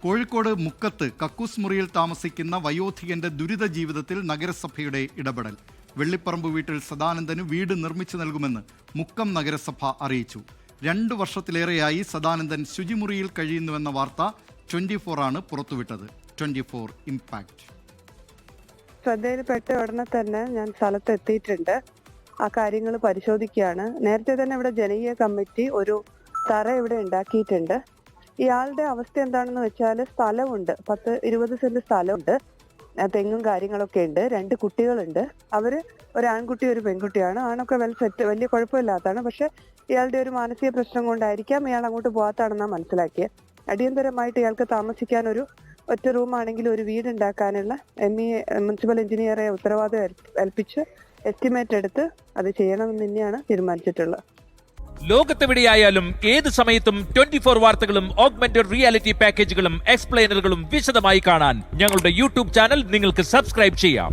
കോഴിക്കോട് മുക്കത്ത് കക്കൂസ് മുറിയിൽ താമസിക്കുന്ന വയോധികന്റെ ദുരിത ജീവിതത്തിൽ നഗരസഭയുടെ ഇടപെടൽ. വെള്ളിപ്പറമ്പ് വീട്ടിൽ സദാനന്ദന് വീട് നിർമ്മിച്ചു നൽകുമെന്ന് മുക്കം നഗരസഭ അറിയിച്ചു. 2 വർഷത്തിലേറെയായി സദാനന്ദൻ ശുചിമുറിയിൽ കഴിയുന്നുവെന്ന വാർത്ത 24 ആണ് പുറത്തുവിട്ടത്. 24 ഇംപാക്ട്. ശ്രദ്ധയിൽപ്പെട്ട ഉടനെ തന്നെ ഞാൻ സ്ഥലത്തെത്തിയിട്ടുണ്ട്. ആ കാര്യങ്ങൾ പരിശോധിക്കുകയാണ്. നേരത്തെ തന്നെ ഇവിടെ ജനകീയ കമ്മിറ്റി ഒരു തറ ഇവിടെ ഉണ്ടാക്കിയിട്ടുണ്ട്. ഇയാളുടെ അവസ്ഥ എന്താണെന്ന് വെച്ചാൽ സ്ഥലമുണ്ട്, 10-20 സെന്റ് സ്ഥലമുണ്ട്, തെങ്ങും കാര്യങ്ങളൊക്കെ ഉണ്ട്, 2 കുട്ടികളുണ്ട്. അവര് ഒരു ആൺകുട്ടി ഒരു പെൺകുട്ടിയാണ്. ആണൊക്കെ സെറ്റ്, വലിയ കുഴപ്പമില്ലാത്തതാണ്. പക്ഷെ ഇയാളുടെ ഒരു മാനസിക പ്രശ്നം കൊണ്ടായിരിക്കാം ഇയാൾ അങ്ങോട്ട് പോകാത്താണെന്നാണ് മനസ്സിലാക്കിയത്. അടിയന്തരമായിട്ട് ഇയാൾക്ക് താമസിക്കാൻ ഒരു ഒറ്റ റൂമാണെങ്കിൽ ഒരു വീടുണ്ടാക്കാനുള്ള മുനിസിപ്പൽ എഞ്ചിനീയറെ ഉത്തരവാദിത്തം ഏൽപ്പിച്ച് എസ്റ്റിമേറ്റ് എടുത്ത് അത് ചെയ്യണമെന്ന് തന്നെയാണ് തീരുമാനിച്ചിട്ടുള്ളത്. ലോകത്തെവിടെയായാലും ഏത് സമയത്തും 24 വാർത്തകളും ഓഗ്മെന്റഡ് റിയാലിറ്റി പാക്കേജുകളും എക്സ്പ്ലെയിനറുകളും വിശദമായി കാണാൻ ഞങ്ങളുടെ യൂട്യൂബ് ചാനൽ നിങ്ങൾക്ക് സബ്സ്ക്രൈബ് ചെയ്യാം.